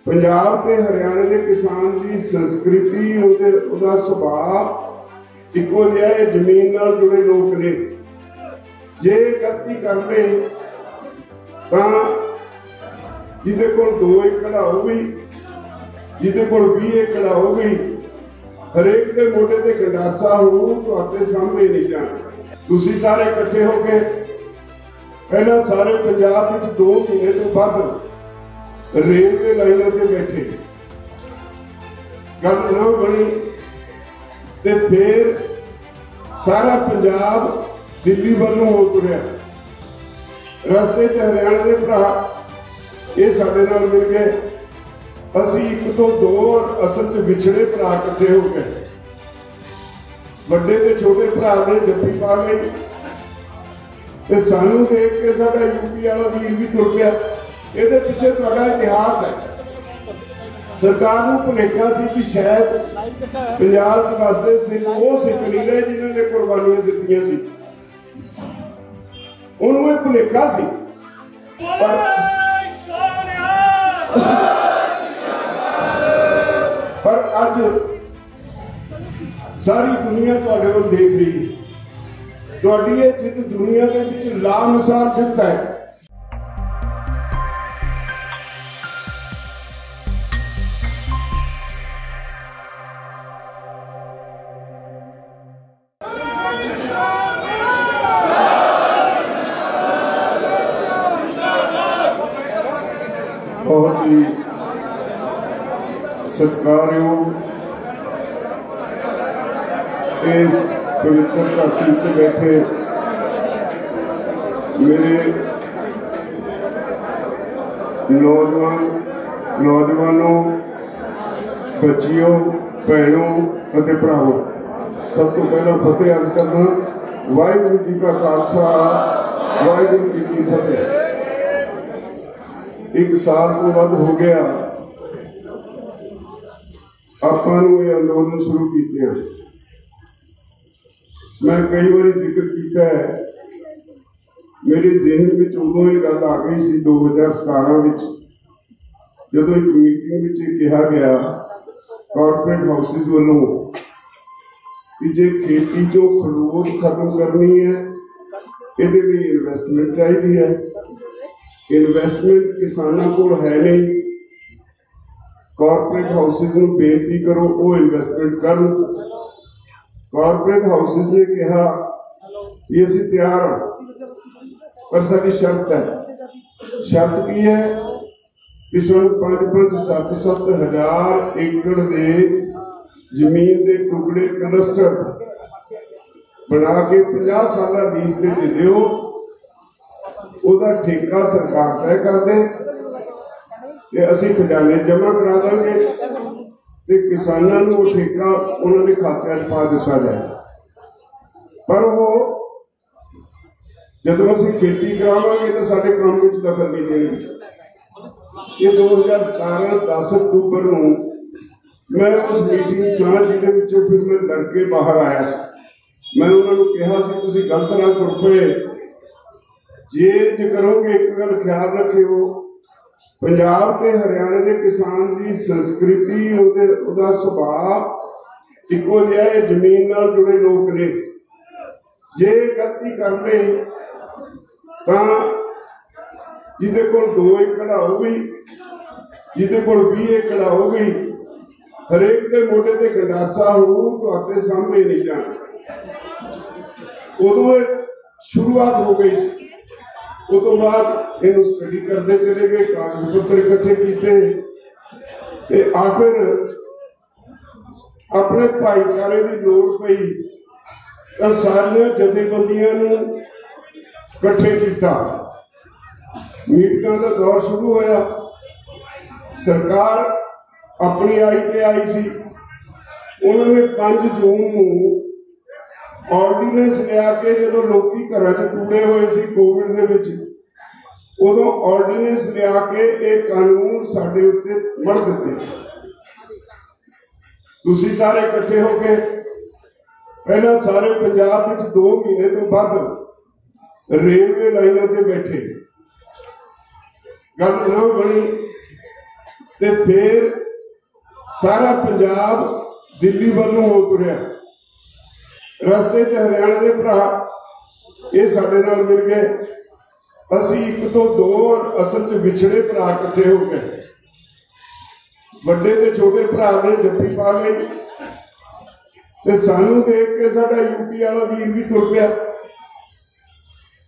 पंजाब ते हरियाणे के किसान की संस्कृति उहदा सुभाव इक्को जिहा है। जमीन नाल जुड़े लोग ने जे गलती कर ले तां जिहदे कोल 2 एकड़ होगी, जिहदे कोल 20 एकड़ होगी, हरेक दे मोढे ते गंडासा हो तो आपे सामभे नहीं जाना। तुसीं सारे इकट्ठे हो के पहला सारे पंजाब विच 2 महीने तो वध रेल के लाइनों ते बैठे, गल ना बनी ते फिर सारा पंजाब दिल्ली वालों हो तुरिया। रस्ते च हरियाणा के भरा ये साडे नाल मिल गए, असी 1 तो 2 और असल च विछड़े भरा इकट्ठे हो गए। वड्डे ते छोटे भरा ने जफ्फी पा गई ते सानू देख के साडा यूपी वाला वीर भी तुर पिया। ਇਹਦੇ ਪਿੱਛੇ ਤੁਹਾਡਾ इतिहास है। सरकार ਨੂੰ ਭੁਲੇਖਾ ਸੀ कि शायद पंजाब च वसदे सिख ਉਹ सिख नहीं रहे जिन्हों ने कुर्बानियां दित्तियां सी। उन्होंने भुलेखा सी पर अज सारी दुनिया तुहाडे वल देख रही है। तुहाडी ये जित दुनिया दे विच लामिसाल जित है। बहुत ही सत्कारयोग इस पवित्र धरती से बैठे मेरे नौजवानों, बच्चियों, भैनों और भरावों, सब तो पहला फतेह अर्ज करना। वाहिगुरू जी का खालसा, वाहिगुरू जी की फतेह। 1 साल तो वध हो गया आपां नूं ये अंदोलन शुरू किए। मैं कई बार जिक्र किया है, मेरे जहन में उदों ये गल आ गई सी 2017 जदों एक मीटिंग में कहा गया कॉरपोरेट हाउसिस वालों कि जे खेती चो खड़ोत खत्म करनी है, इहदे लई इन्वेस्टमेंट चाहिए है। इन्वेस्टमेंट किसानों को है नहीं, कॉरपोरेट हाउसिस नूं बेनती करो वो इन्वेस्टमेंट करन। कॉरपोरेट हाउसिस ने कहा कि असीं तैयार हाँ, पर साडी शर्त है। शर्त की है कि सानूं 5-5, 7-7 हज़ार एकड़ दे जमीन के टुकड़े क्लस्टर बना के 50 साल लीज ते दे दिओ। ਉਹਦਾ ठेका सरकार तय कर दे ते असीं खजाने जमा करा देंगे ते किसानों को ठेका उन्होंने खाते पा दिता जाए। पर वो जब असीं खेती करावांगे तो साडे काम विच दखल नहीं देंगे। ये 2017 10 अक्तूबर नूं मैं उस मीटिंग सां जिहदे विचों फिर मैं लड़के बाहर आया सी। मैं उन्होंने कहा सी तुसीं गलत ना तुर पए, जे करोगे एक गल ख्याल रखियो, पंजाब ते हरियाणे के किसान की संस्कृति उहदा सुभाव इक्को जिहा है। जमीन नाल जुड़े लोग ने जे गलती कर ले तां जिहदे कोल 2 एकड़ होगी, जिहदे कोल 20 एकड़ होगी, हरेक दे मोढे ते गंडासा हो तो आपे सामभे नहीं जाना। उदों शुरुआत हो गई सी। उस तो बाद इन स्टडी करते चले गए, कागज पत्र इकट्ठे किए, आखिर अपने भाईचारे की लोड़ पई तो सारिया जथेबंदियां इकट्ठे किया। मीटिंगां का दौर शुरू होया। सरकार अपनी आई ते आई सी। उन्होंने 5 जून को ऑर्डीनेंस लिया के जो लोग घर च तूड़े हुए सी कोविड दे विच, उदों ऑर्डीनेंस लिया के एक कानून साडे उत्ते मढ़ दिते। तुसीं सारे इकट्ठे हो के पहला सारे पंजाब विच 2 महीने तो वध रेलवे लाइनों ते बैठे, गल ना बनी ते फिर सारा पंजाब दिल्ली वालों हो तुरिया। रस्ते च हरियाणा के भरा ये साडे नाल मिल गए। असी एक तो दो और असल च विछड़े भरा इकट्ठे हो गए। बड़े ते छोटे भरा ने जफ्फी पा ली ते सानू देख के साडा यूपी वाला वीर भी तुर पिया,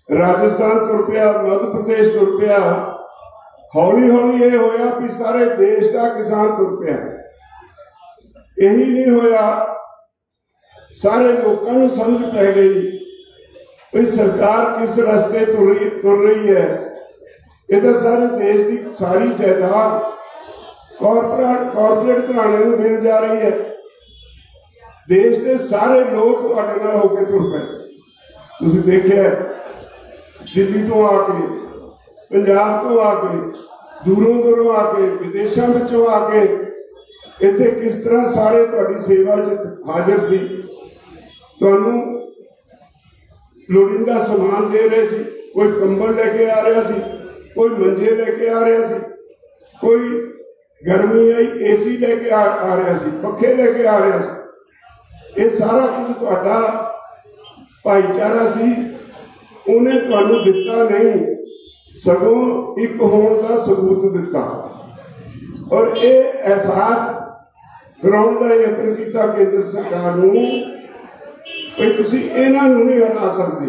राजस्थान तुर पिया, मध्य प्रदेश तुर पिया। हौली हौली ये होया भी सारे देश का किसान तुर पिया। यही नहीं होया, सारे लोगों को समझ पै गई भी सरकार किस रास्ते तुर रही है। ये तो सारे देश की सारी जायदाद कॉरपोरेट घराने को देने जा रही है। देश के सारे लोग तुहाडे नाल होके तुर पे। तुसीं देखिया दिल्ली तो आके, पंजाब तो आके, दूरों दूरों आके, विदेशों विचों आके इत्थे किस तरह सारे तुहाडी सेवा च हाजिर सी। तुहानू लोड़ींदा समान दे रहे सी। कोई कंबल लेके आ रहा सी, कोई मंजे लेके आ रहा सी, कोई गर्मी आई एसी लेके आ रहा सी, पखे लेके आ रहा सी। ये सारा कुछ तुहाडा भाईचारा सी। उन्हें तुहानू दिता नहीं, सगों एक होने का सबूत दिता। और ये एहसास कराने का यत्न किया केंद्र सरकार नूं भाई तुसीं इन्हां नूं नहीं हरा सकते।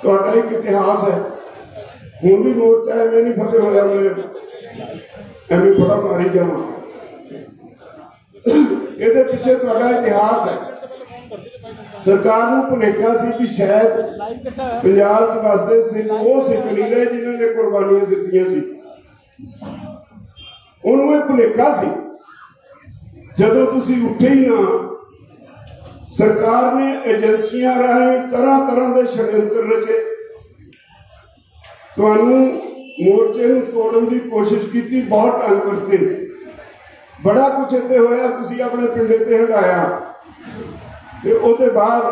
तुहाडा एक इतिहास है। हुण भी मोर्चा एवें नहीं फतेह होया, मैं एवें बड़ा मारी जावां। इहदे पिछे तुहाडा इतिहास है। सरकार नूं भुलेखा सी कि शायद पंजाब च वसदे सिख वो सिख नहीं रहे जिन्होंने कुर्बानियां दित्तियां सी। उन्होंने यह भुलेखा सी। जदों तुसीं उठे ही ना, सरकार ने एजेंसियां राਹੀਂ तरह तरह के षड्यंत्र रचे, तुहानू मोर्चे नूं तोड़न की कोशिश की, बहुत ढंग वरते, बड़ा कुछ इत्थे होया। तुसीं अपने पिंडे ते हटाया ते उहदे बाद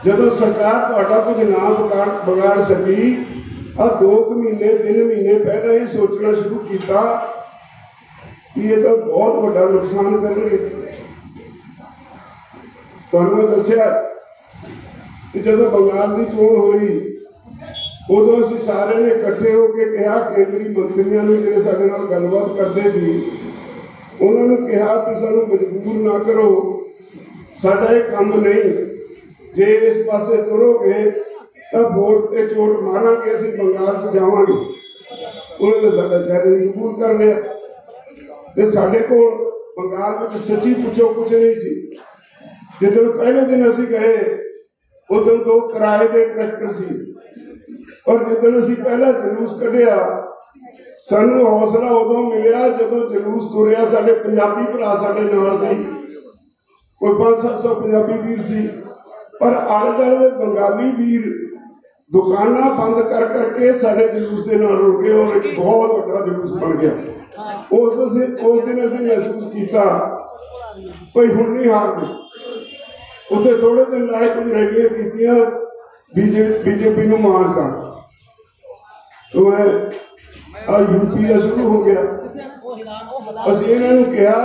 जदों सरकार तुहाडा कुछ ना बिगाड़ सकी, 2 महीने 3 महीने पहले ही सोचना शुरू किया कि ये तो बहुत बड़ा नुकसान करनगे। तुहानू दस्सिया कि जदों बंगाल की चोण हुई उदों असीं सारे ने इकट्ठे होकर कहा, केंद्रीय मंत्रियों ने जिहड़े साडे नाल गलबात करते सी उन्होंने कहा कि सानू मजबूर ना करो, साडा ये काम नहीं, जे इस पासे तुरोगे तो वोट ते चोट मारांगे, असीं बंगाल च जावांगे। उन्होंने साडा चैलेंज कबूल कर लिया ते साडे कोल बंगाल में सच्ची पुछो कुछ नहीं सी। जिदन पहले दिन असीं गए उदों 2 किराए के ट्रैक्टर सी, और जिदन असीं पहला जलूस कढ़िया सानू हौसला उदों मिलिया जदों जलूस तुरिया। साडे पंजाबी भरा साडे नाल सी, कोई 500-700 पंजाबी वीर सी, पर आले दुआले बंगाली वीर दुकाना बंद कर करके साडे जलूस के नाल रुड़ गए और एक बहुत बड़ा जलूस बन गया। उस दिन असीं महसूस किया कोई हुण नहीं हारना। उत्थे थोड़े दिन लाए कुछ रैलियां कीतियां, बीजेपी नूं मारता, तो मैं यूपी का शुरू हो गया। असीं इन्हां नूं कहा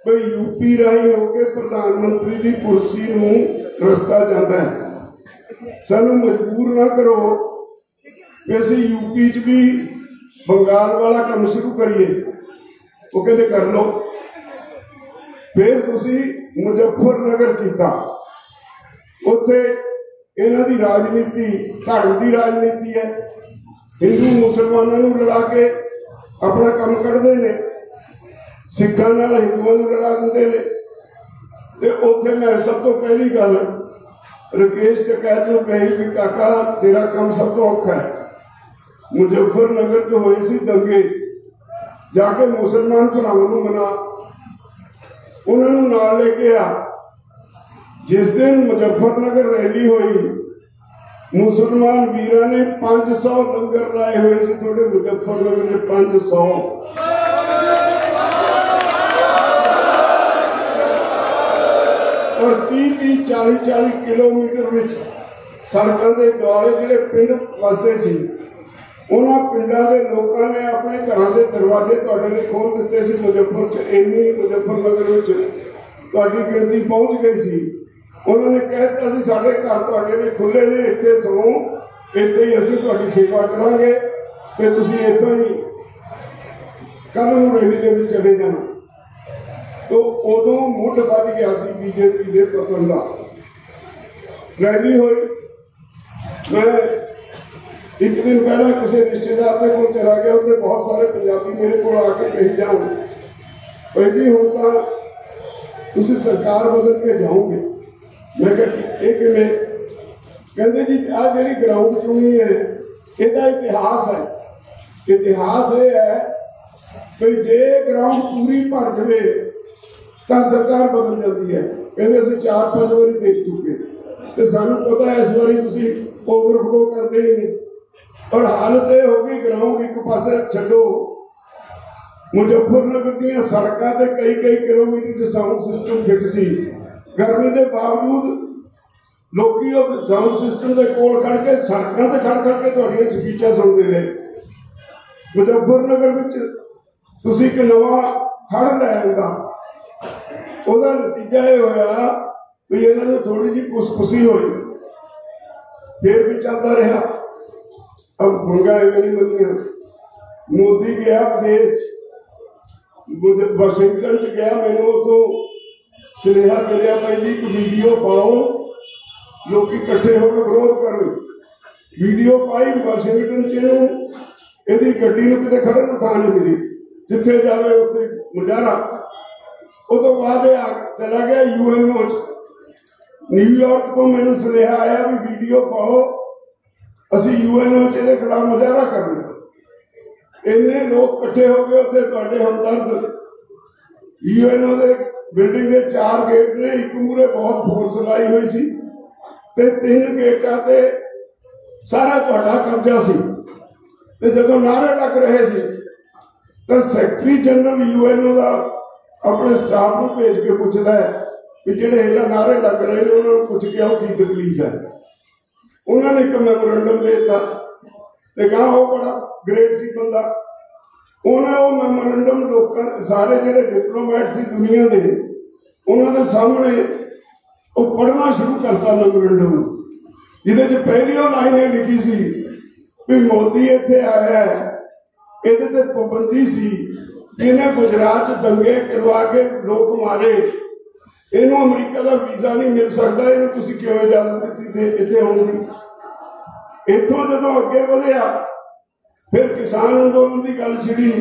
भाई यूपी राही होके प्रधानमंत्री की कुर्सी नूं रस्ता जाता है, सानू मजबूर ना करो कि असीं यूपी च भी बंगाल वाला काम शुरू करिए। वो कहते कर लो। फिर तुसीं मुजफ्फरनगर किया, उत्थे इन्हां दी राजनीति धर्म की राजनीति है। हिंदू मुसलमानों नूं लड़ा के अपना काम करते हैं, सिखां नाल हिंदुओं नूं लड़ा दिंदे ने। ते उत्थे मैं सब तो पहली गल राकेश टिकैत नूं कही कि काका तेरा काम सब तो औखा है। मुजफ्फरनगर च होए सी दंगे, जाके मुसलमान भरावां नूं मना, उन्होंने नाल लेके आ। जिस दिन मुजफ्फरनगर रैली हुई मुसलमान वीर ने 500 लंगर लाए हुए थे थोड़े मुजफ्फरनगर में 500। और 30-40 किलोमीटर में सड़कों के दुआले जिहड़े पिंड वसदे सी उन्होंने पिंडा के लोगों ने अपने घरों के दरवाजे तुहाडे लिए खोल दिते सी। मुजफ्फर च इन्नी मुजफ्फरनगर तुहाडी गिणती पहुंच गई सी। उन्होंने कहता सी साडे घर तुहाडे लिए खुले ने, इत्थे सो, इत्थे ही असीं तुहाडी सेवा करांगे ते तुसीं इत्थों ही कल नूं रैली दे विच चले जाना। तो उदों मुੱਢ ਵੱਜ गया सी बीजेपी के पतन का। रैली हुई, मैं एक दिन पहले किसी रिश्तेदार के कोल चला गया, उत्ते बहुत सारे पंजाबी मेरे को आके कही जाओ भाई हुण तां तुसीं सरकार बदल के जाओगे। मैं कहा कहते जी आ जिहड़ी ग्राउंड चुनी है इहदा इतिहास है। इतिहास ये है भाई जे ग्राउंड पूरी भर जाए तो सरकार बदल जाती है। कहते असं 4-5 बारी देख चुके तो सानू पता है इस बारी तुसीं ओवरफ्लो करते ही नहीं। और हालत यह हो गई ग्राउंड एक पासे छड्डो, मुजफ्फरनगर दी सड़कों से कई किलोमीटर साउंड सिस्टम फिट सी। गर्मी के बावजूद लोग साउंड सिस्टम के कोल खड़ के सड़कों से खड़ के तुहाडियां स्पीचां सुनते रहे। मुजफ्फरनगर में तुसीं एक नवा हड़ लै आंदा, ਉਹਦਾ नतीजा यह होया भी इन्होंने थोड़ी जी खुसखुसी हुई, फिर भी चलता रहा। अब गुणगा इवें नहीं मनिया। मोदी गया विदेश, वाशिंगटन च गया, मैनू उतों सुनेहा मिलिया भाई जी एक वीडियो पाओ, लोग इकट्ठे होकर विरोध करन। वीडियो पाई वाशिंगटन च, यदि गड्डी नूं किते खड़न नूं थां नहीं मिली, जिथे जावे उत्थे मुजाहरा। उस तो बाद चला गया यूएनओ, न्यूयॉर्क तो मैनू सुनेहा आया भी वीडियो पाओ, असी यूएनओ के खिलाफ मुजाहरा करना। इन्ने लोग इकट्ठे हो गए उत्थे, तुहाडे हमदर्द। यूएनओ के बिल्डिंग के 4 गेट ने, एक मूहरे बहुत फोर्स लाई हुई सी ते 3 गेटां ते सारा तुहाडा कब्जा सी। ते जदों नारे लग रहे सी तो सैकटरी जनरल यूएनओ का अपने स्टाफ को भेज के पूछता है कि जेडे इन्ना नारे लग रहे हैं उन्होंने पूछ के आओ की तकलीफ है। उन्होंने एक मैमोरेंडम देता तो कहा वो बड़ा ग्रेट सी बंदा। उन्हें वो मैमोरेंडम लोग सारे जेडे डिप्लोमैट सी दुनिया के उन्होंने सामने वो पढ़ना शुरू करता मैमोरेंडम, जिहदे च पहली लाइन लिखी सी भी मोदी इत्थे आया है, इहदे ते पाबंदी सी इन्हें गुजरात दंगे करवा के लोग मारे, इनू अमरीका का वीजा नहीं मिल सकता, इन्हें तुसीं क्यों इजाजत दी इत्थे आउण दी। इत्थों जदों अगे वधिया फिर किसान अंदोलन की गल छिड़ी,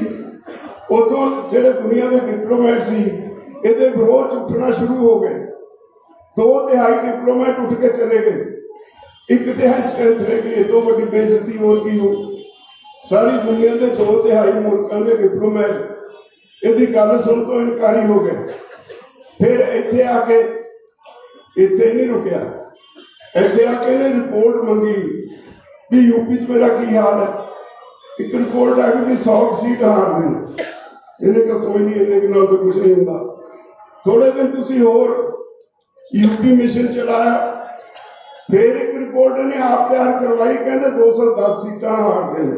उतों जिहड़े दुनिया के डिप्लोमैट सी इहदे विरोध उठना शुरू हो गए। 2/3 डिप्लोमैट उठ के चले गए, 1/3 स्ट्रेंथ रह गई। इतों वड्डी बेइज्जती होर की हो। सारी दुनिया के 2/3 मुल्कों के डिप्लोमैट यदि गल सुन तो इनकारी हो गए। फिर इत्थे आके इत्थे नहीं रुकया, इत्थे आके इन्हें रिपोर्ट मंगी भी यूपी च मेरा की हाल है। एक रिपोर्ट आ गई 100 सीट हार गई। इन्हें कहा कोई नहीं, इन्हें नाल तो कुछ नहीं होता। थोड़े दिन तुसीं होर यूपी मिशन चलाया, फिर एक रिपोर्ट इन्हें आप तैयार करवाई, कहते 210 सीटां हार गए।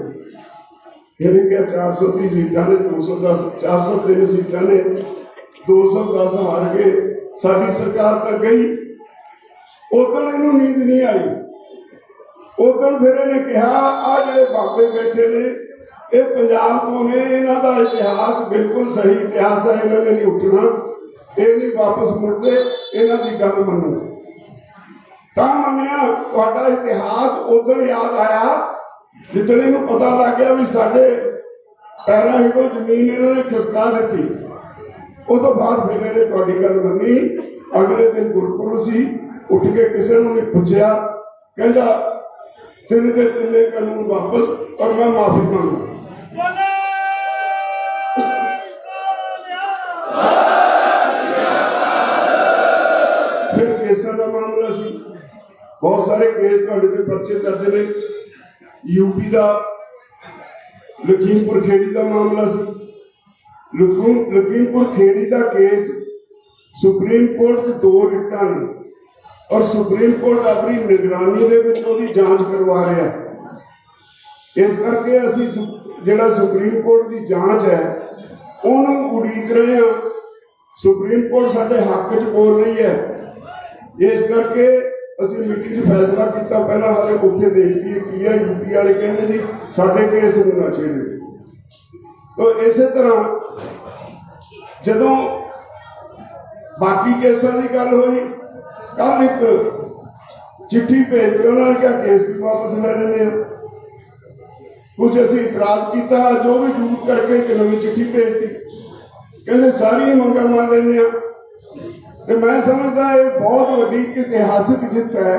इन्हें क्या 430 सीटां ने 210, 403 सीटां ने 210 हार गए, साडी सरकार तक गई। उदण इनू नींद नहीं आई। उदण फिर इन्हें कहा आ जिहड़े बाबे बैठे ने ये पंजाब तो ने, इन्हां दा इतिहास बिल्कुल सही इतिहास है, इन्होंने नहीं उठना, ये नहीं वापस मुड़ते, इन्हां दी गल मनो। तां मन्निया तुहाडा इतिहास उदण याद आया जितने नूं पता लग गया भी साडे पैरां हेठों जमीन इन्होंने खिसका दी। उस तो बाद फिर इन्हें तुहाडी गल मन्नी। अगले दिन गुरपुरब सी, उठ के किसी ने नहीं पूछया, कहंदा 3 के 3 कानून वापस और मैं माफी मांगदा। फिर केसां दा मामला सी, बहुत सारे केस तुहाडे ते पर्चे दर्ज ने। यूपी का लखीमपुर खेड़ी का मामला सी। लखीमपुर खेड़ी का केस सुप्रीम कोर्ट 2 रिटां ने और सुप्रीम कोर्ट अपनी निगरानी दे विच ओहदी जांच करवा रहा है। इस करके असी जिहड़ा सुप्रीम कोर्ट की जांच है उन्होंने उड़ीक रहे हैं। सुप्रीम कोर्ट साडे हक च बोल रही है, इस करके असी मीटिंग फैसला किया पहला हाले उत्थे देख लीए की है। यूपी वाले कहते जी साडे केस नूं ना छेड़ो। तो इस तरह जदों बाकी केसां की गल हुई, कल एक चिट्ठी भेज के उन्होंने क्या केस भी वापस ले लेने। कुछ असी इतराज किया, जो भी दूर करके एक नवी चिट्ठी भेजती, कहते सारी मंगा मान लेने। तो मैं समझदा ये बहुत वड्डी इतिहासिक जित है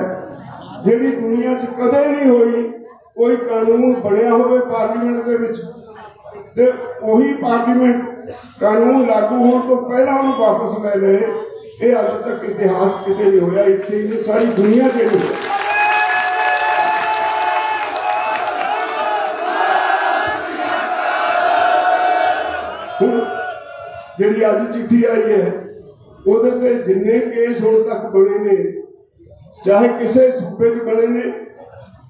जिहड़ी दुनिया च कदे नहीं हुई। कोई कानून बनया होवे पार्लीमेंट दे विच ते उही पार्लीमेंट कानून लागू होने तो पहला उन्हें वापस ले ले, ये अज तक इतिहास किते नहीं होया, इत्थे ही नहीं सारी दुनिया च नहीं। जिहड़ी अज चिट्ठी आई है उहदे ते जिन्ने केस हुण तक बने ने, चाहे किसी सूबे च बने ने,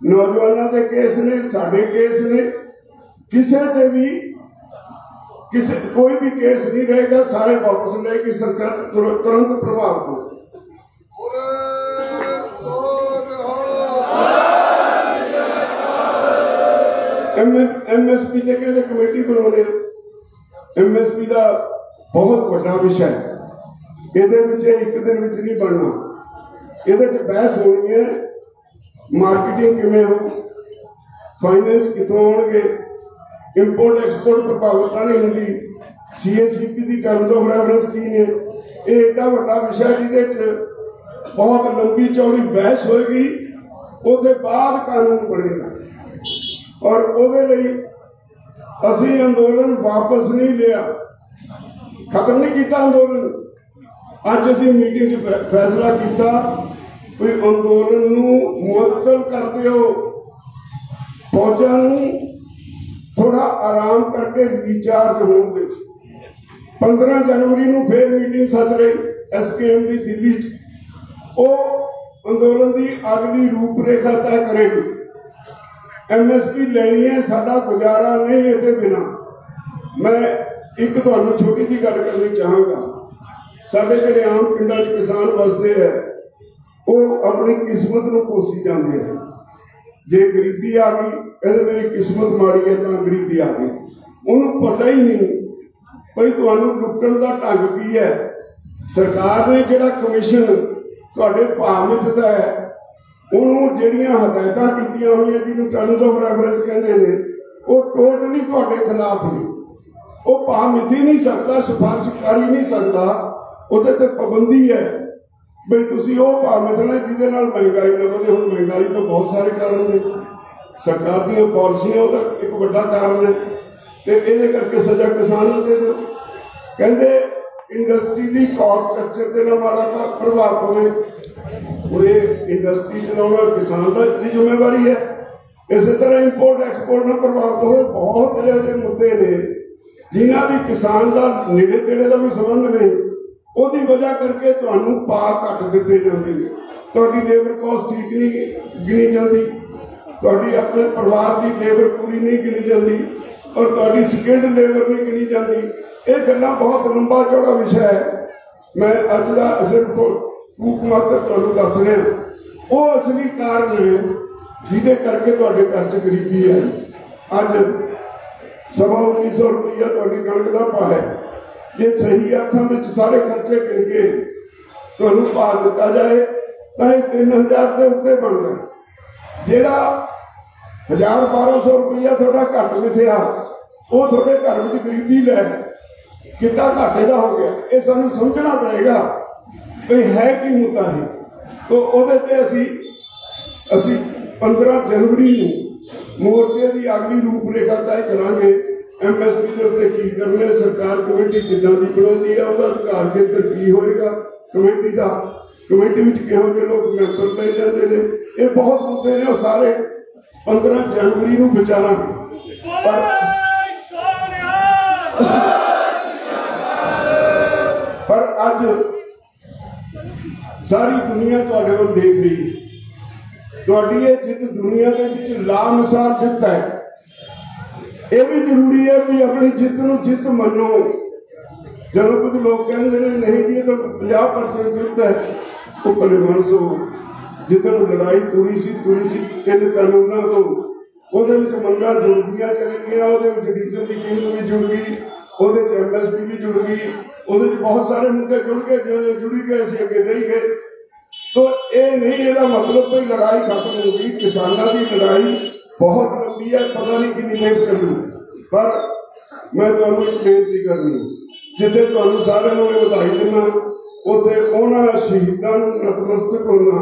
नौजवानों के केस ने, साडे केस ने, किसी ते भी कोई भी केस नहीं रहेगा, सारे वापस लेगी सरकार तुरंत प्रभाव को। MSP के कहते कमेटी बनाने, MSP का बहुत बड़ा विषय, ये एक दिन विच नहीं बनना। ये बहस होनी है मार्केटिंग किमें हो, फाइनेंस कितों आउणगे, इंपोर्ट एक्सपोर्ट प्रभावित नहीं होंगी, CACP की टर्म्स ऑफ रेफरेंस की ने। ये एडा बड़ा विषय जिहदे बहुत लंबी चौड़ी बहस होएगी, उसके बाद कानून बनेगा। और उसदे लई असी अंदोलन वापस नहीं लिया, खत्म नहीं किया अंदोलन। अज असी मीटिंग फैसला किया कोई अंदोलन नूं मुअत्तल कर दिओ, फौजां नूं थोड़ा आराम करके रिचार्ज होने दे। 15 जनवरी नूं फिर मीटिंग सद रही SKM की दिल्ली च, वो अंदोलन की अगली रूपरेखा तय करेगी। MSP लेनी है, साडा गुजारा नहीं इहदे बिना। मैं एक तुहानूं छोटी जी गल करनी चाहांगा, साडे जिहड़े आम पिंडां च किसान बसते हैं वो अपनी किस्मत नूं कोसी जाते हैं। जे गरीबी आ गई कहते मेरी किस्मत माड़ी है तो गरीबी आ गई, उन्होंने पता ही नहीं भाई तुहानूं लुट्टण दा ढंग की है। सरकार ने जिहड़ा कमीशन तुहाडे भाव मिथदा है, उन्होंने जिहड़ियां हदायतां कीतियां होईयां जिन्हों टर्म्स ऑफ रेफरेंस कहते हैं, वो टोटली तुहाडे खिलाफ ने। वो भाव मिथ ही नहीं सकता, सिफारिश कर ही नहीं सकता, उहदे ते पाबंदी है भाई तुसीं वो भाव मिथना जिहदे नाल महंगाई ना वधे। हुण महंगाई तो बहुत सारे कारण ने, सरकार दी पॉलिसियां उहदा एक बड़ा कारण है, ते इहदे करके सजा किसान नूं दे दो। कहंदे इंडस्ट्री की कॉस्ट स्ट्रक्चर ते ना माड़ा प्रभाव पवे। हुण इंडस्ट्री चलाउणा किसान की जिम्मेवारी है। इस तरह इंपोर्ट एक्सपोर्ट ना प्रभावित हो। बहुत ऐसे मुद्दे ने जिन्हां दी किसान का नेड़े तेड़े का भी संबंध नहीं, उसकी वजह करके तुहानूं पा घट दिते जांदे ने। तुहाडी लेबर कॉस्ट ठीक नहीं गिनी जाती, तुहाडी अपने परिवार की लेबर पूरी नहीं गिनी जाती, और तुहाडी स्किल्ड लेबर नहीं गिनी जाती। ये गल्लां बहुत लंबा चौड़ा विषय है। मैं अज दा सिर्फ टूक मात्र तुहानूं दस रहा, वो असली कारण है जिहदे करके तुहाडे घर च गरीबी है। अज 1900 रुपया तुहाडी कणक दा भाव है, जे सही अर्थां विच सारे खर्चे गिन के तुहानूं भाव दिता जाए तो 3000 के उत्ते बनदा। जिहड़ा 1000-1200 रुपया थोड़ा घट मिथया, वो थोड़े घर में गरीबी लै कितना घाटे का हो गया। ये सानूं समझना पड़ेगा भाई है कि मुद्दा है। तो उहदे ते असी 15 जनवरी नूं मोर्चे की अगली रूपरेखा तय करांगे। MSP के उत्ते की करने, सरकार कमेटी किदां दी बनाउंदी है, उसका अधिकार केंद्र की होएगा कमेटी का, कमेटी में किहो जिहे लोग मैंबर ले जाते हैं। ये बहुत मुद्दे ने, सारे 15 जनवरी नूं विचारांगे। पर अज सारी दुनिया तुहाडे वल देख रही है। तुहाडी ये जित दुनिया दे विच लामिसाल जित है। ये भी जरूरी है भी अपनी जित नूं जित मनो। जब कुछ लोग कहते हैं नहीं जी तो 50% जित है, वो भलेवंस हो जिदन लड़ाई तुरी सी 3 कानूनों तो ਉਹਦੇ ਵਿੱਚ ਮੰਗਾਂ ਜੁੜਦੀਆਂ ਚਲੀ ਗਈਆਂ, ਉਹਦੇ ਵਿੱਚ ਡੀਜ਼ਲ ਦੀ ਕੀਮਤ ਵੀ ਜੁੜ ਗਈ, ਉਹਦੇ ਚ MSP ਵੀ ਜੁੜ ਗਈ, ਉਹਦੇ ਚ ਬਹੁਤ ਸਾਰੇ ਮੁੱਦੇ ਜੁੜ ਗਏ, ਜਿਵੇਂ ਜੁੜੀ ਗਏ ਅਸੀਂ ਅੱਗੇ ਨਹੀਂ ਗਏ। तो ये नहीं ਇਹਦਾ मतलब कोई लड़ाई खत्म हो गई। किसानों की लड़ाई बहुत लंबी है, पता नहीं कितनी देर चलू। पर मैं तुहानू एक बेनती करनी, जिथे तुहानू सारिਆਂ ਨੂੰ ਵਧਾਈ देना, उत्थे उन्हां शहीदां नूं नतमस्तक होना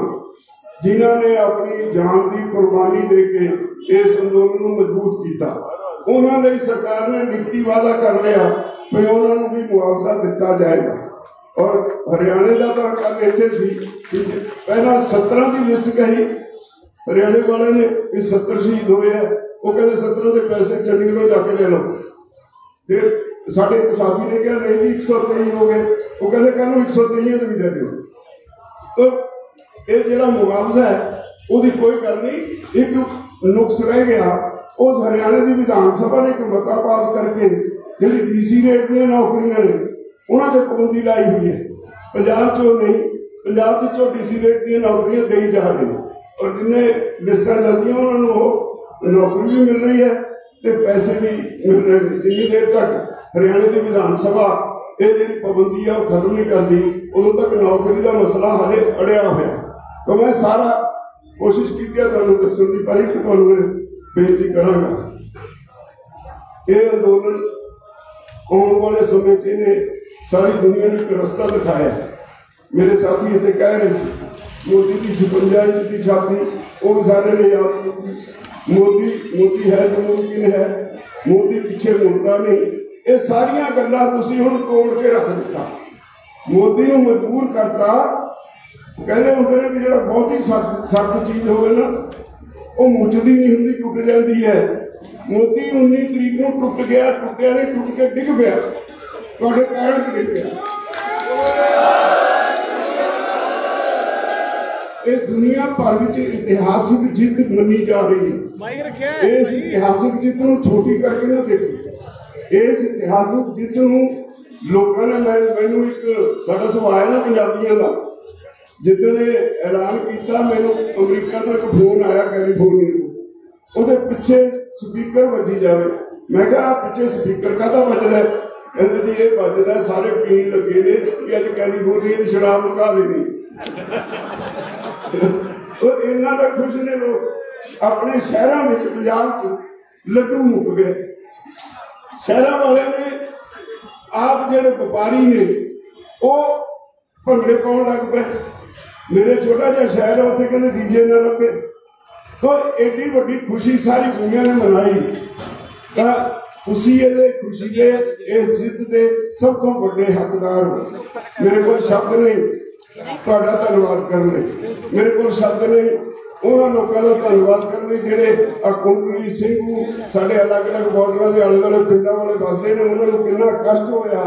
जिन्हां ने अपनी जान की कुर्बानी दे के इस अंदोलन को मजबूत किया। उन्होंने सरकार ने लिखती वादा कर लिया कि उन्होंने भी मुआवजा दिता जाएगा। और हरियाणे का तो कल इतने सी पहला 17 की लिस्ट कही हरियाणे वाले ने कि 70 शहीद हुए हैं, वो कहते 17 के पैसे चंडीगढ़ जाके ले लो। फिर साढ़े एक साथी ने कहा नहीं भी 123 हो गए, वो कहते कल 123 भी दे दो। तो ये जो मुआवजा है उसकी कोई गल नहीं, एक नुक्स रह गया। उस हरियाणे की विधान सभा ने एक मता पास करके जी DC रेट दी नौकरियां ने उन्होंने पाबंदी लाई हुई है। पंजाब चो नहीं, पंजाब चो DC रेट दी नौकरियां दी जा रही हैं और जिन्हें लिस्टां चलदियां उन्होंने नौकरी भी मिल रही है तो पैसे भी मिल रहे हैं। जिन्नी देर तक हरियाणे की विधान सभा ये जी पाबंदी है वो खत्म नहीं करती, उदों तक नौकरी का मसला हाले अड़िया हुआ। तो मैं सारा कोशिश की दसन की, पर एक मैं बेनती करांगा, ये अंदोलन आने वाले समय च इन्हें सारी दुनिया को एक रस्ता दिखाया। मेरे साथी इतने कह रहे थे मोदी की 56 इंच की छाती, वो भी सारे ने याद की। मोदी है जो मुमकिन है, मोदी पीछे मुड़ता नहीं। ये सारिया गल्लां तुसीं हुण तोड़ के रख दिता, मोदी को मजबूर करता। कहते होंगे ने कि जो बहुत ही सख्त चीज हो ना वो मुचदी नहीं होंगी, टुट जाती है। मोदी 19 तरीक को टुट गया, टुटिया नहीं, टुट के डिग गया, तुहाडे पैरों च डिग गया। ये दुनिया भर में इतिहासिक जित मनी जा रही है। इस इतिहासिक जित को छोटी करके ना देखो, इस इतिहासिक जित को लोगों ने मैनू एक साडा सुभाव है ना पंजाबियों का, जिदन ऐलान किया मैनू अमरीका तो एक फोन आया कैलीफोर्निया, वो पिछे स्पीकर वजी जाए। मैं कहा पिछे स्पीकर कहता बजदा है, कहते जी ये बजदा सारे पीन लगे ने कि अज कैलीफोर्निया की शराब मुका देनी। तो इन्ना तो खुश ने लोग अपने शहरों में, पंजाब च लड्डू मुक गए। शहरों वाले ने आप जेडे व्यापारी ने वो भंगड़े पाउण लग पे। मेरे छोटा जहा शहर है उत्थे कहते डीजे ना लगे। तो एडी वड्डी खुशी सारी दुनिया ने मनाई। तो खुशी खुशी के इस जित के सब तो बड़े हकदार हो। मेरे को शब्द नहीं तुहाडा धन्नवाद करने, मेरे को शब्द नहीं उन्होंने लोगों का धन्नवाद करने जेडे कुंडली सिंघू साढ़े अलग अलग बॉर्डर के आले दुआले पिंडों वाले बसते हैं, उन्होंने कितना कष्ट होया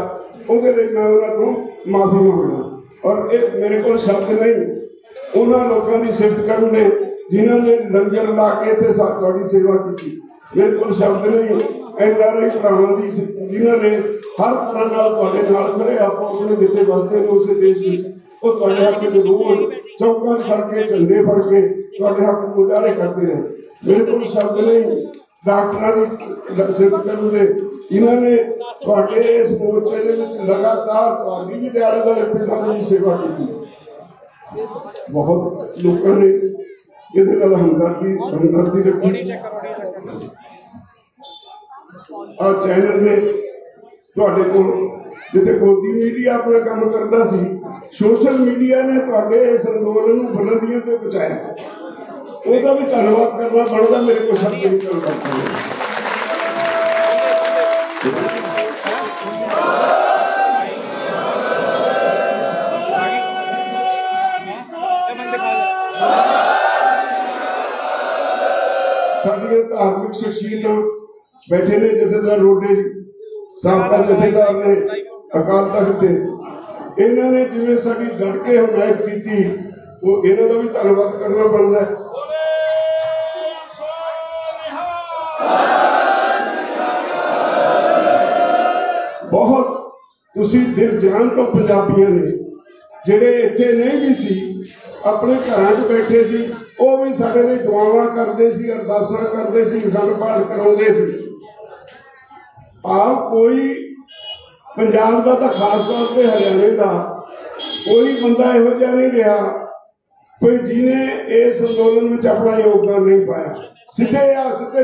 वो मैं उन्होंने माफी मांगना। और एक मेरे को शब्द नहीं उन्होंने लोगों की सिफत करने जिन्होंने लंगर ला के इतने थोड़ी सेवा की। मेरे को शब्द नहीं NRI भरावां दी जिन्होंने हर तरह नाल खड़े आपो अपने जिते बसते हैं उस देश में वो तुहाडे हक में रोज चौकों खड़ के झंडे फड़ के तुहाडे हक में मुजाहरे करते रहे। मेरे को शब्द नहीं डॉक्टरों की सिफत करने इन्होंने तुहाडे इस मोर्चे दे विच लगातार तुहाडी भी ते आले दुआले पिंडां दी सेवा की। बहुत लोगों ने ये हमदर्दी रखी। और चैनल ने तुहाडे कोल जिथे गोदी मीडिया अपना काम करता सी, सोशल मीडिया ने तुहाडे इस अंदोलन को बुलंदियों ते पहुंचाया। उसका भी धन्नवाद करना बनता, मेरे को शब्द नहीं कर सकता। साडियां धार्मिक शख्सियतां बैठे ने, जथेदार रोडे साबका जथेदार ने अकाल तख्त के, इन्होंने जिवें साडी डट के हमायत की वो इन्हों का भी धन्नवाद करना बनता है। ਤੁਸੀਂ दिल जान तो पंजाबियों ने ਜਿਹੜੇ ਇੱਥੇ नहीं भी सी अपने घरां 'ਚ बैठे सी ਉਹ भी ਸਾਡੇ ਲਈ दुआवां करते सी अरदासां करते सी अखंड पाठ कराउंदे सी। आप कोई पंजाब का तो खास तौर पर हरियाणे का कोई बंदा इहो जिहा नहीं रहा कोई जिन्हें इस अंदोलन में अपना योगदान नहीं पाया। सीधे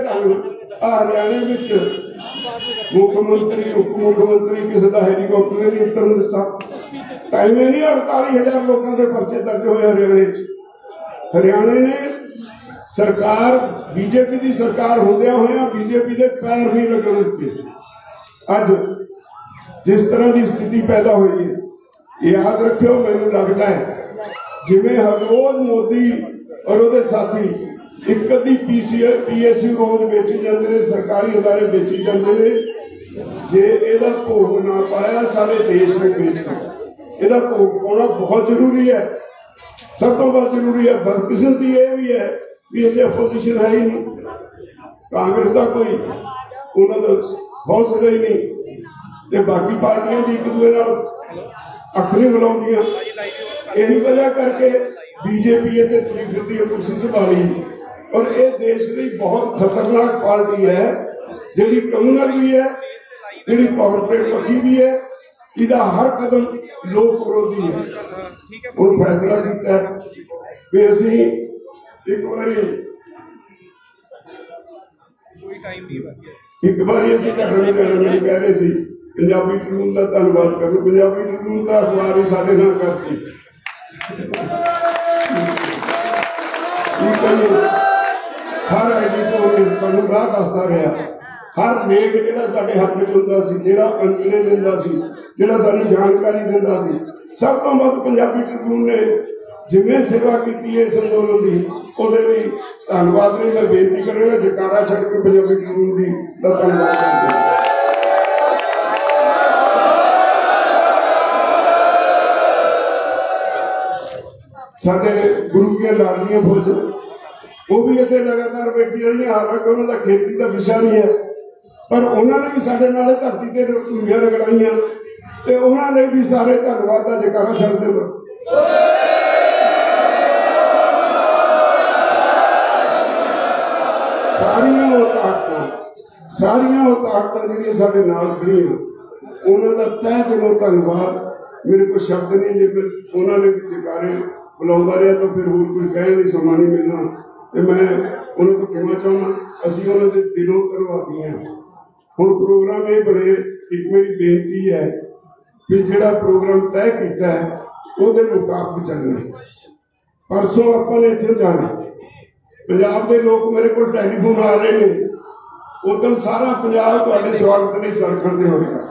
ढंग हरियाणे में मुख्यमंत्री उप मुख्यमंत्री किसी का हैलीकॉप्टर ने नहीं उतरन दिता। टाइम नहीं 48,000 लोगों के परचे दर्ज हुए हरियाणे। हरियाणे ने सरकार बीजेपी की सरकार होंदे होया बीजेपी के पैर नहीं लगन दिते। अज जिस तरह की स्थिति पैदा हुई है याद रखियो, मैनूं लगता है जिवें हर रोज मोदी और उहदे साथी एक अद्धी PSU रोज बेची जाते हैं, सरकारी अदारे बेची जाते हैं। जे इहदा भोग ना पाया सारे देश ने बेचना, इहदा भोग पाना बहुत जरूरी है। सब तो बहुत जरूरी है। बदकिस्मती ये भी है भी इतने अपोजिशन है ही नहीं, कांग्रेस का कोई उन्होंने हौसला ही नहीं, ते बाकी पार्टियां भी एक दूसरे अख नहीं मिलाउंदियां। यही वजह करके बीजेपी इतने तुरी फिरदी कुर्सी संभाली और ये देश की बहुत खतरनाक पार्टी है, जिहड़ी कम्यूनल भी है, जिहड़ी कॉरपोरेट पक्षी भी है, इहदा हर कदम लोक विरोधी है। और फैसला किया कि असीं एक बारी असीं ढक्कण नहीं पैना। मैंने कह रहे सी पंजाबी ट्रिब्यून का धन्यवाद करो, पंजाबी ट्रिब्यून का अखबार ही साडे नाल करती हर एडिटर सानू राह दसदा रहा, हर लेख जिहड़ा साडे हक विच हुंदा सी, जिहड़ा अंकड़े दिंदा सी, जिहड़ा सानू जानकारी दिंदा सी, सब तो वध पंजाबी ट्रिब्यून ने जिवें सेवा की है इस अंदोलन की उहदे लई धन्नवाद नहीं। मैं बेनती करांगा जयकारा छड्ड के पंजाबी ट्रिब्यून की धन्नवाद करदा। साडे गुरु की लाडलियां फौज वो भी इतने लगातार बैठी रही, हालांकि उन्होंने खेती का विषय नहीं है, पर उन्होंने भी साडे नाल धरती ते धूलियां रगड़ाइयां ते उन्होंने भी सारे धन्नवाद का जयकारा छड्ड देना। सारियां ताकतां जिहड़ियां साडे नाल खड़ियां उन्हों का तह दिलों धन्नवाद। मेरे को शब्द नहीं, जे उन्होंने भी जयकारे बुलाਉਂਦਾ रहा तो फिर होर कोई कहण लई समा नहीं मिलना, तो मैं उन्होंने तो कहना चाहना असीं उन्हों दे दिलों धन्नवादी हैं। हुण प्रोग्राम ये बने, एक मेरी बेनती है भी जिहड़ा प्रोग्राम तय किया है उहदे मुताबिक चलना। परसों आपां ने इत्थे जाना, पंजाब के लोग मेरे को टैलीफोन आ रहे हैं, उदन सारा पंजाब तुहाडे स्वागत लई सड़कां ते होएगा।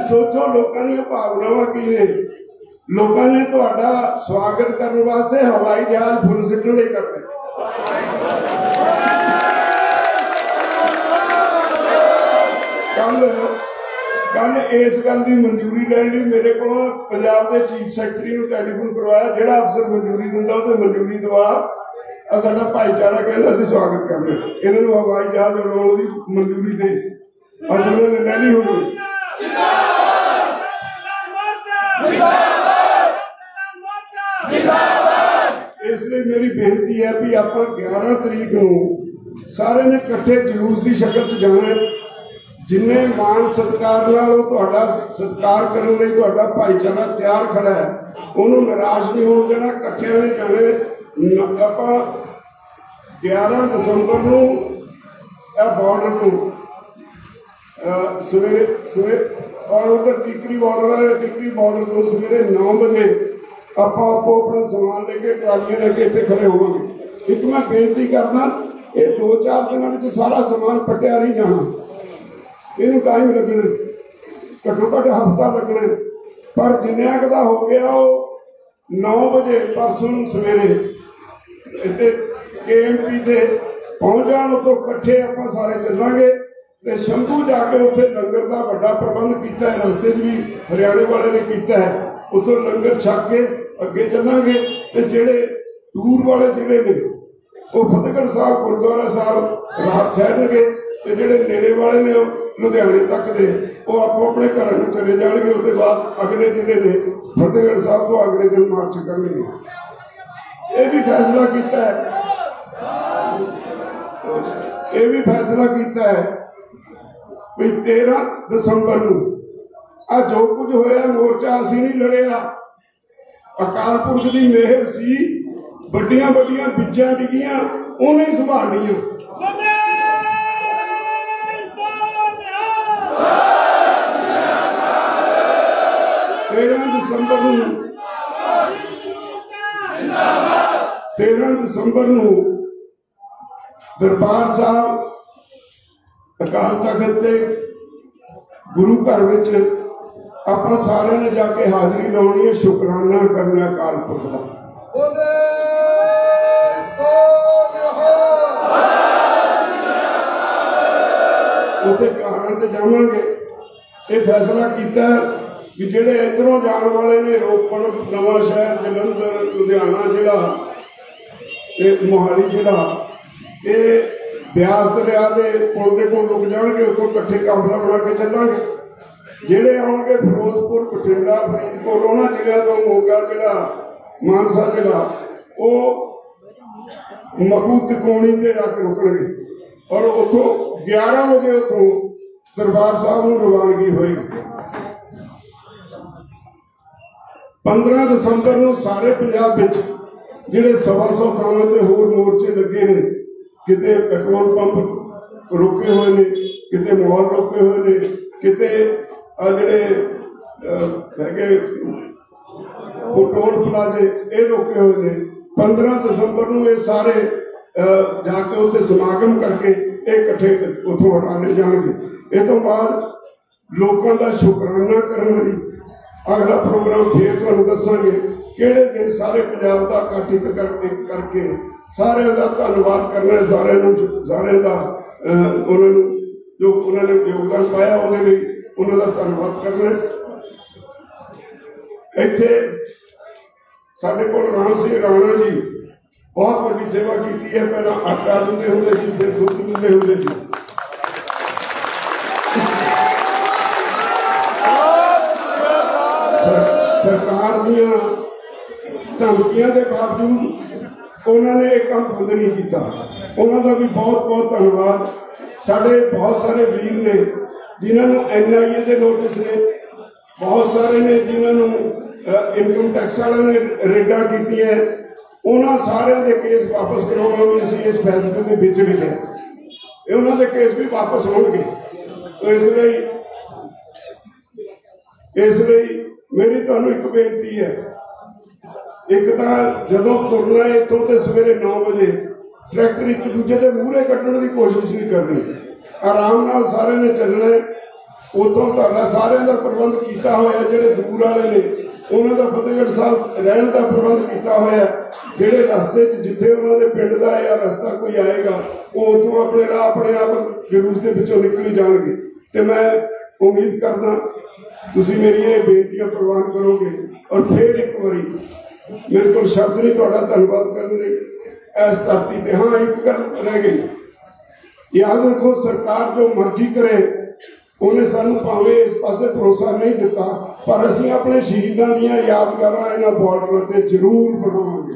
सोचो लोगों दी भावनावां की ने, लोगों ने तुहाडा स्वागत करने वास्ते हवाई जहाज फुल सिटण लई करते। कल इस गल की मंजूरी लैण लई मेरे को पंजाब के चीफ सैकटरी नूं टैलीफोन करवाया, जिहड़ा अफसर मंजूरी दिंदा उहते मंजूरी दवा, साडा भाईचारा कहंदा असीं स्वागत करना, इन्हां नूं हवाई जहाज उड़ाउण दी मंजूरी दे। अज उन्होंने ले ली होनी। इसलिए मेरी बेनती है भी आप 11 तरीक को सारे ने इकट्ठे जलूस की शक्ल च जाना। जिन्हें मान सत्कार सत्कार करने लई तुहाडा भाईचारा तैयार खड़ा है, उन्होंने निराश नहीं होने देना। इकट्ठे ने जाने। आप 11 दिसंबर को बॉर्डर को सवेरे और उधर टिकरी बॉर्डर है, टिकरी बॉर्डर को सवेरे 9 बजे आप अपना समान लेके ट्रालियां लेके इतने खड़े होंगे। एक मैं बेनती करना, ये 2-4 दिनों में सारा समान पटिया नहीं जाना, इनू टाइम लगना, घट्टो घट्ट हफ्ता लगना। पर जिन्ना का हो गया वो 9 बजे परसों सवेरे इतने KMP से पहुंच जान, उतो कट्ठे आप सारे चलांगे ते शंभू जाके उत्थे लंगर का बड़ा प्रबंध किया है। रस्ते भी हरियाणे वाले ने किया है, उतो लंगर छक के अगे चलांगे। ते जिहड़े दूर वाले जिले ने वो फतेहगढ़ साहब गुरुद्वारा साहब रात ठहरनगे, ते जिहड़े नेड़े वाले ने लुधियाने तक दे वो आपो अपने घरों में चले जाएंगे। उसके बाद अगले जिले ने फतेहगढ़ साहब तो अगले दिन मार्च करेंगे। ये भी फैसला किया है, ये भी फैसला किया है भी 13 दसंबर नूं आ जो कुछ होया मोर्चा असीं नहीं लड़िया, अकाल पुरख की मेहर सी, बड़िया बड़िया बिजां डिगियां उन्हें ही संभालियां। 13 दसंबर नूं दरबार साहब अकाल तख्त ते गुरु घर विच आपां सारे ने जाके हाजरी लाउणी है, शुकराना करना अकाल पुरख दा। उत्थे कारण ते जावांगे। ये फैसला किया कि जिहड़े इधरों जाने वाले ने रोपड़, नवां शहर, जलंधर, लुधियाना जिला ते मोहाली जिला, ये ब्यास दरिया के पुल के कोल रुक जाएंगे, उतों कट्ठे काफला बना के चलांगे। जिहड़े आउणगे फिरोजपुर, बठिंडा, फरीदकोट, उन्हां जिलों तो मोगा जिला, मानसा जिला, वो मखू तिकोणी ते जाके रुकणगे और उतों 11 बजे उतों दरबार साहब नूं रवानगी होएगी। 15 दसंबर नूं सारे पंजाब विच जिहड़े 125 थावां ते होर मोर्चे लगे ने, किते पेट्रोल पंप रोके हुए ने, किते मॉल रोके हुए ने, किते जिहड़े हैगे पेट्रोल प्लाजे ये रोके हुए ने। 15 दसंबर नूं ये सारे जाके उत्थे समागम करके इकट्ठे उतों हटा ले जाएंगे। इस तो बाद लोगों का शुकराना करने लई अगला प्रोग्राम फिर तुहानूं दसांगे किहड़े दिन सारे पंजाब का इकट्ठ करके सारिਆਂ ਦਾ धन्यवाद करना, सारिਆਂ ਦਾ उन्होंने जो उन्होंने योगदान पाया ਉਹਦੇ ਲਈ ਉਹਨਾਂ ਦਾ ਧੰਨਵਾਦ करना। ਇੱਥੇ ਸਾਡੇ ਕੋਲ ਰਾਮ ਸਿੰਘ ਰਾਣਾ जी बहुत बड़ी सेवा की है। पहला आटा दिंदे हुंदे सी, फिर दुध दिंदे हुंदे सी। सरकार दीयां धमकियां के बावजूद उन्होंने एक काम बंद नहीं किया। उन्होंने भी बहुत बहुत धन्यवाद। साढ़े बहुत सारे वीर ने जिन्होंने NIA के नोटिस ने, बहुत सारे ने जिन्होंने इनकम टैक्स वाले ने रेडा की, उन्होंने सारे दे केस वापस करवाना भी असीं इस फैसले के विच लिखिया। उन्होंने दे केस भी वापस होंगे। तो इसलिए मेरी तुहानूं एक बेनती है, एक तो जदों तुरना है इतों तो सवेरे 9 बजे ट्रैक्टर एक दूजे के मूहरे कट्टण की कोशिश नहीं करनी, आराम नाल सारे ने चलना है। उतों तुहाडा सारिਆਂ ਦਾ प्रबंध किया होया, जिहड़े दूर वाले ने उन्हों का फतेहगढ़ साहब रहने का प्रबंध किया होया। जिहड़े रस्ते जिथे उन्होंने पिंड का या रस्ता कोई आएगा वो उतों अपने राह अपने आप जुलूस के विचों निकली जाएंगे। तो मैं उम्मीद करदा तुसीं मेरियां बेनतियां प्रवान करोगे। और फिर एक बारी मेरे को शब्द नहीं तुहाडा धन्यवाद करने दे इस धरती ते। हाँ, एक गल रह गई, याद रखो सरकार जो मर्जी करे उन्हें सानू भावें इस पासे भरोसा नहीं दिता, पर असीं अपने शहीदों दीयां यादगारां इन्हां बॉर्डर ते जरूर बनावांगे।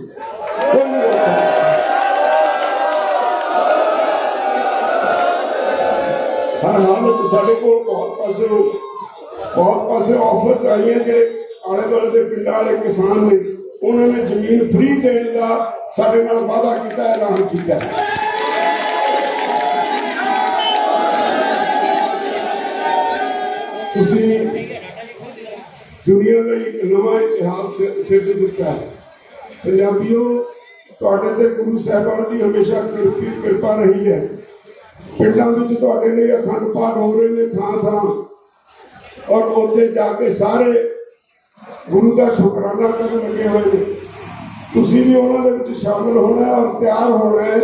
हर हाल में साडे कोल बहुत पासे ऑफर्स आई हैं। जिहड़े आले दुआले दे पिंडां वाले किसान ने उन्होंने जमीन फ्री देने का साडे नाल वादा किया, ऐलान किया। दुनिया का एक नवा इतिहास सिरज दिता है। पंजाबियों, तुहाडे ते गुरु साहिबान की हमेशा कृपा रही है। पिंडां विच तुहाडे लिए अखंड पाठ हो रहे हैं थां और उत्थे जाके सारे गुरु का शुकराना करन लगे हुए हैं। तुसीं भी उन्हां दे विच शामिल होना है और तैयार होना है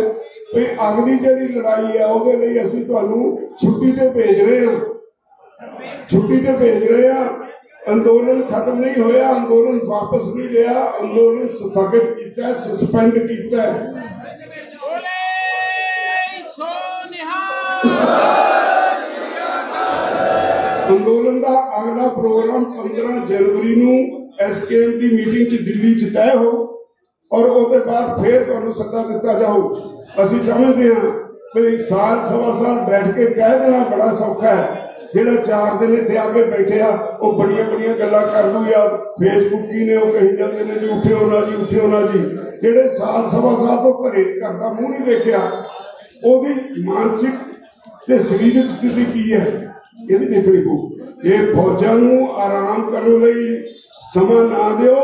भी अगली जिहड़ी लड़ाई है उहदे लई असीं तुहानूं छुट्टी ते भेज रहे हैं, छुट्टी ते भेज रहे हैं। अंदोलन खत्म नहीं होया, अंदोलन वापस नहीं लिया, अंदोलन स्थगित किया, सस्पेंड किया। अंदोलन का अगला प्रोग्राम 15 जनवरी नूं SKM की मीटिंग च दिल्ली च तय हो और उसके बाद फिर तुहानूं सद्दा दिता जाओ। असीं समझते हैं कि साल सवा साल बैठ के कह देना बड़ा सौखा है, जेड़ा 4 दिन इत्थे आके बैठे आ वो बड़ियां बड़ियां गल्लां कर दूगा, फेसबुकी ने वो कही जाते हैं जी उठियो ना जी उठियो ना जी। जेड़े साल सवा साल तो घर का मूँह नहीं देखा, ओदी मानसिक ते शरीरक स्थिति की है ये भी देखनी पऊ। जे फौजां नूं आराम करने लई समा ना दिओ,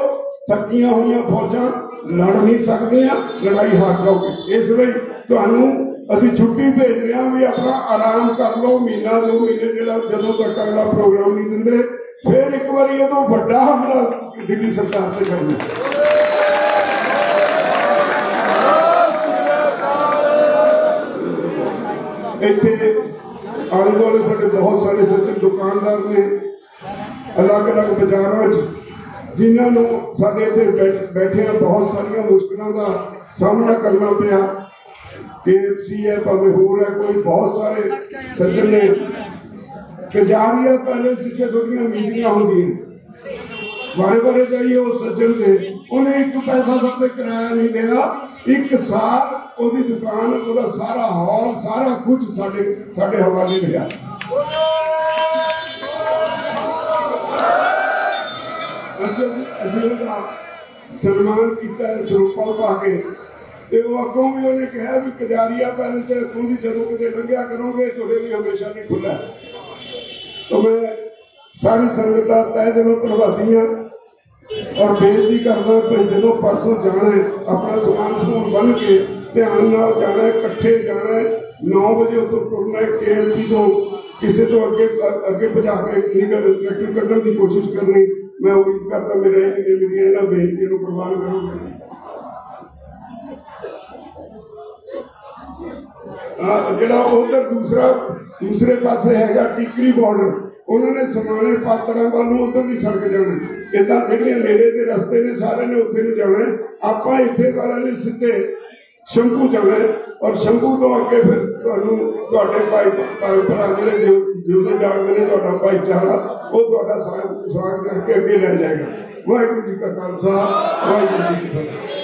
थकियां हुई फौजां लड़ नहीं सकदियां, लड़ाई हार जाओगे। इसलिए तुहानूं असीं छुट्टी भेज रहे हैं भी अपना आराम कर लो, महीना 2 महीने जिहड़ा जदों तक अगला प्रोग्राम नहीं दिंदे, फिर एक बार इदों वड्डा हमला दिल्ली सरकार ते करना। इत्थे आले दुआले साडे बहुत सारे सज्जन दुकानदार ने अलग अलग बाजारों जिन्होंने साडे इत्थे बैठे बहुत सारिया मुश्किलों का सामना करना पिया। KFC है भावें होर है, कोई बहुत सारे सज्जन ने कजारिया पहले जितने थोड़ियां मीटिंगां होंदियां बारे बारे जाइए उस सज्जन से उन्हें एक पैसा साडे किराया नहीं दिया, 1 साल ओदी दुकान ओदा सारा हॉल सारा कुछ साडे हवाले रहा। असं सन्मान किया सरूपा पा के, वो अगों भी उन्हें कहा भी कजारिया पहले कहती जदों किते लंघिया करोगे तुहाडे लिए हमेशा नहीं खुला। तो मैं सारी संगत का तय दिलों धन्नवादी हाँ और बेनती करदा कि जदों परसों जाना है अपना समान समून बन के ध्यान नाल जाना है, इकट्ठे जाना है, 9 बजे उतों तुरना है, KMP तो किसी तो अगे भजा के ट्रैक्टर कढ़ने की कोशिश करनी। मैं उम्मीद करता मेरी इन्हां बेनतियों को प्रवान करोगे। जिहड़ा उधर दूसरे पासे हैगा टिकरी बॉर्डर, उन्होंने समाने पातड़ा वालों उधर भी सड़क जाना, इदा जिहड़ियां नेड़े के रस्ते ने सारे ने उत्थे नूं जाना है। आपां इत्थे वाले ने सीधे शंभू जाना है और शंभू तो अगे फिर तुहानूं तुहाडे भाई भरा जिहड़े जिउंदे जागदे ने तुहाडा भाईचारा वो तुहाडा स्वागत करके अगे लै जाएगा। वाहिगुरू जी का खालसा वाहिगुरू जी की फतेह।